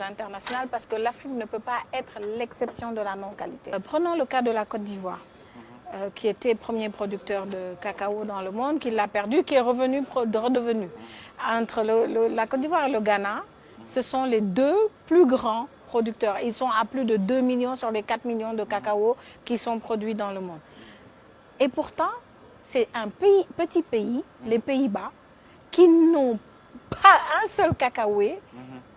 internationales parce que l'Afrique ne peut pas être l'exception de la non-qualité. Prenons le cas de la Côte d'Ivoire, qui était premier producteur de cacao dans le monde, qui l'a perdu, qui est redevenu. Entre la Côte d'Ivoire et le Ghana, ce sont les deux plus grands producteurs. Ils sont à plus de 2 millions sur les 4 millions de cacao qui sont produits dans le monde. Et pourtant, c'est un petit pays, les Pays-Bas, qui n'ont pas un seul cacaoyer,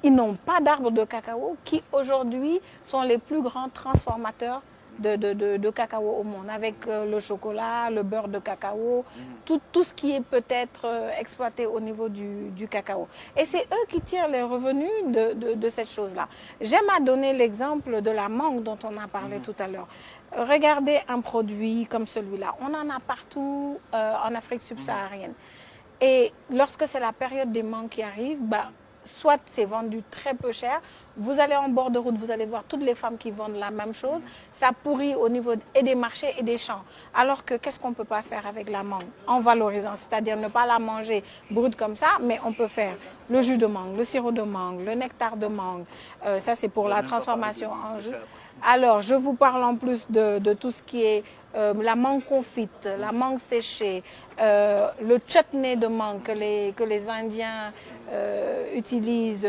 ils n'ont pas d'arbres de cacao, qui aujourd'hui sont les plus grands transformateurs de cacao au monde, avec le chocolat, le beurre de cacao, tout ce qui est peut-être exploité au niveau du cacao. Et c'est eux qui tirent les revenus de cette chose-là. J'aime à donner l'exemple de la mangue dont on a parlé tout à l'heure. Regardez un produit comme celui-là. On en a partout en Afrique subsaharienne. Et lorsque c'est la période des mangues qui arrive, soit c'est vendu très peu cher, vous allez en bord de route, vous allez voir toutes les femmes qui vendent la même chose, ça pourrit au niveau des marchés et des champs. Alors que qu'est-ce qu'on ne peut pas faire avec la mangue en valorisant, c'est-à-dire ne pas la manger brute comme ça, mais on peut faire le jus de mangue, le sirop de mangue, le nectar de mangue, ça c'est pour la transformation en jus. Alors, je vous parle en plus de tout ce qui est la mangue confite, la mangue séchée, le chutney de mangue que les Indiens utilisent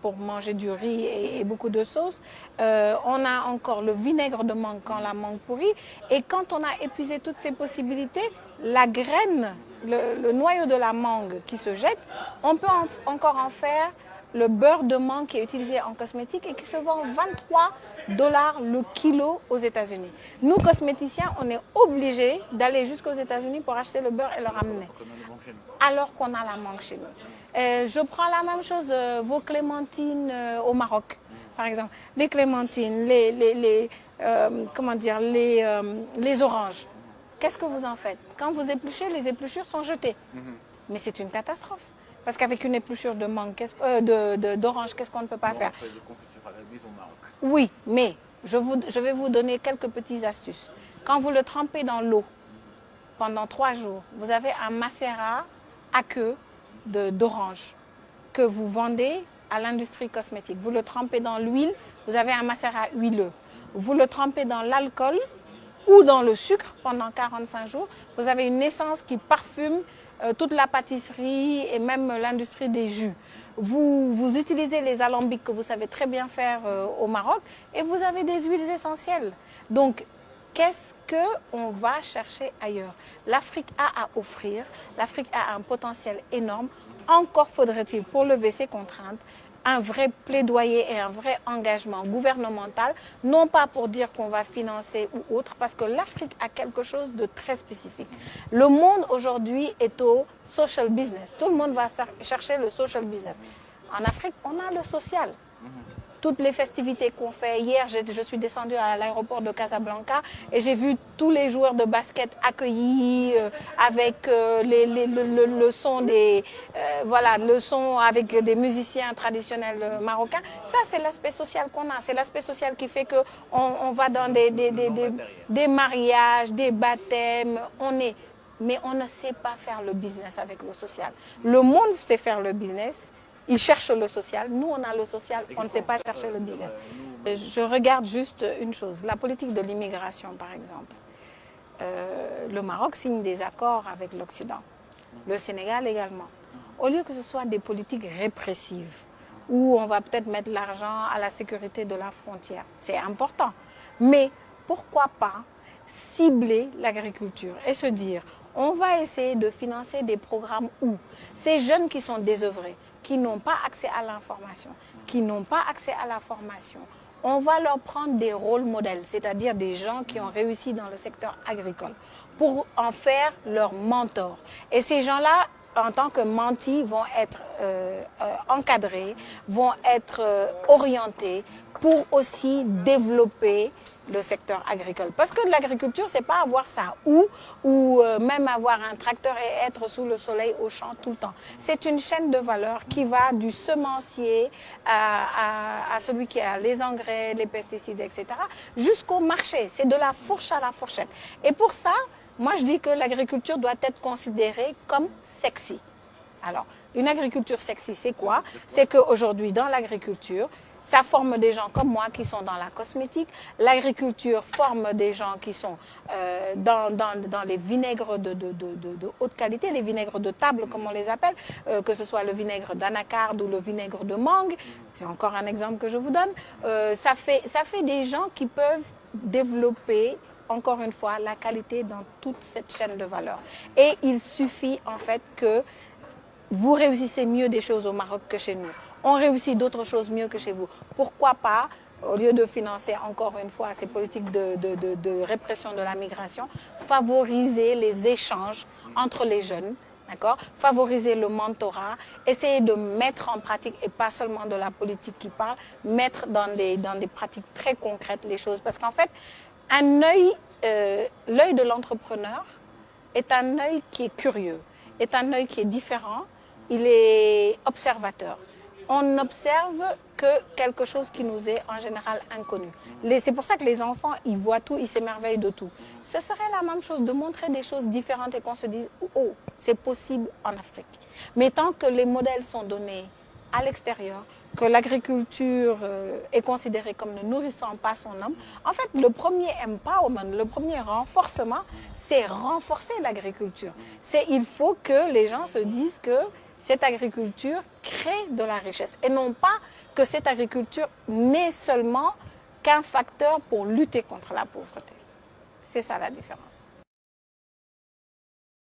pour manger du riz et beaucoup de sauces. On a encore le vinaigre de mangue quand la mangue pourrit. Et quand on a épuisé toutes ces possibilités, la graine, le noyau de la mangue qui se jette, on peut encore en faire le beurre de mangue qui est utilisé en cosmétique et qui se vend 23 $ le kilo aux États-Unis. Nous, cosméticiens, on est obligés d'aller jusqu'aux États-Unis pour acheter le beurre et le ramener. Alors qu'on a la mangue chez nous. Je prends la même chose, vos clémentines au Maroc, par exemple. Les clémentines, les oranges. Qu'est-ce que vous en faites? Quand vous épluchez, les épluchures sont jetées. Mais c'est une catastrophe. Parce qu'avec une épluchure de mangue, d'orange, qu'est-ce qu'on ne peut pas faire? On fait de confiture à la mise au Maroc. Oui, mais je vais vous donner quelques petites astuces. Quand vous le trempez dans l'eau pendant 3 jours, vous avez un macérat aqueux d'orange que vous vendez à l'industrie cosmétique. Vous le trempez dans l'huile, vous avez un macérat huileux. Vous le trempez dans l'alcool ou dans le sucre pendant 45 jours, vous avez une essence qui parfume toute la pâtisserie et même l'industrie des jus. Vous utilisez les alambics que vous savez très bien faire au Maroc et vous avez des huiles essentielles. Donc, qu'est-ce qu'on va chercher ailleurs? L'Afrique a à offrir, l'Afrique a un potentiel énorme. Encore faudrait-il, pour lever ces contraintes, un vrai plaidoyer et un vrai engagement gouvernemental, non pas pour dire qu'on va financer ou autre, parce que l'Afrique a quelque chose de très spécifique. Le monde aujourd'hui est au social business. Tout le monde va chercher le social business. En Afrique, on a le social. Toutes les festivités qu'on fait. Hier, je suis descendue à l'aéroport de Casablanca et j'ai vu tous les joueurs de basket accueillis avec le son le son avec des musiciens traditionnels marocains. Ça, c'est l'aspect social qu'on a. C'est l'aspect social qui fait qu'on va dans des mariages, des baptêmes. Mais on ne sait pas faire le business avec le social. Le monde sait faire le business. Ils cherchent le social. Nous, on a le social, on ne sait pas chercher le business. Je regarde juste une chose, la politique de l'immigration, par exemple. Le Maroc signe des accords avec l'Occident, le Sénégal également. Au lieu que ce soit des politiques répressives, où on va peut-être mettre l'argent à la sécurité de la frontière, c'est important. Mais pourquoi pas cibler l'agriculture et se dire, on va essayer de financer des programmes où ces jeunes qui sont désœuvrés, qui n'ont pas accès à l'information, qui n'ont pas accès à la formation, on va leur prendre des rôles modèles, c'est-à-dire des gens qui ont réussi dans le secteur agricole, pour en faire leurs mentors. Et ces gens-là, en tant que mentis, vont être encadrés, vont être orientés pour aussi développer le secteur agricole. Parce que l'agriculture, c'est pas avoir ça ou même avoir un tracteur et être sous le soleil au champ tout le temps. C'est une chaîne de valeur qui va du semencier à celui qui a les engrais, les pesticides, etc. jusqu'au marché. C'est de la fourche à la fourchette. Et pour ça, moi je dis que l'agriculture doit être considérée comme sexy. Alors, une agriculture sexy, c'est quoi? C'est qu'aujourd'hui, dans l'agriculture, Ça forme des gens comme moi qui sont dans la cosmétique. L'agriculture forme des gens qui sont dans les vinaigres de haute qualité, les vinaigres de table comme on les appelle, que ce soit le vinaigre d'anacarde ou le vinaigre de mangue. C'est encore un exemple que je vous donne. Ça fait des gens qui peuvent développer, encore une fois, la qualité dans toute cette chaîne de valeur. Et il suffit en fait que vous réussissez mieux des choses au Maroc que chez nous. On réussit d'autres choses mieux que chez vous. Pourquoi pas, au lieu de financer encore une fois ces politiques de répression de la migration, favoriser les échanges entre les jeunes, d'accord? Favoriser le mentorat, essayer de mettre en pratique, et pas seulement de la politique qui parle, mettre dans des pratiques très concrètes les choses. Parce qu'en fait, l'œil de l'entrepreneur est un œil qui est curieux, est un œil qui est différent, il est observateur. On n'observe que quelque chose qui nous est en général inconnu. C'est pour ça que les enfants, ils voient tout, ils s'émerveillent de tout. Ce serait la même chose de montrer des choses différentes et qu'on se dise « Oh, c'est possible en Afrique ». Mais tant que les modèles sont donnés à l'extérieur, que l'agriculture est considérée comme ne nourrissant pas son homme, en fait, le premier empowerment, le premier renforcement, c'est renforcer l'agriculture. Il faut que les gens se disent que cette agriculture crée de la richesse et non pas que cette agriculture n'est seulement qu'un facteur pour lutter contre la pauvreté. C'est ça la différence.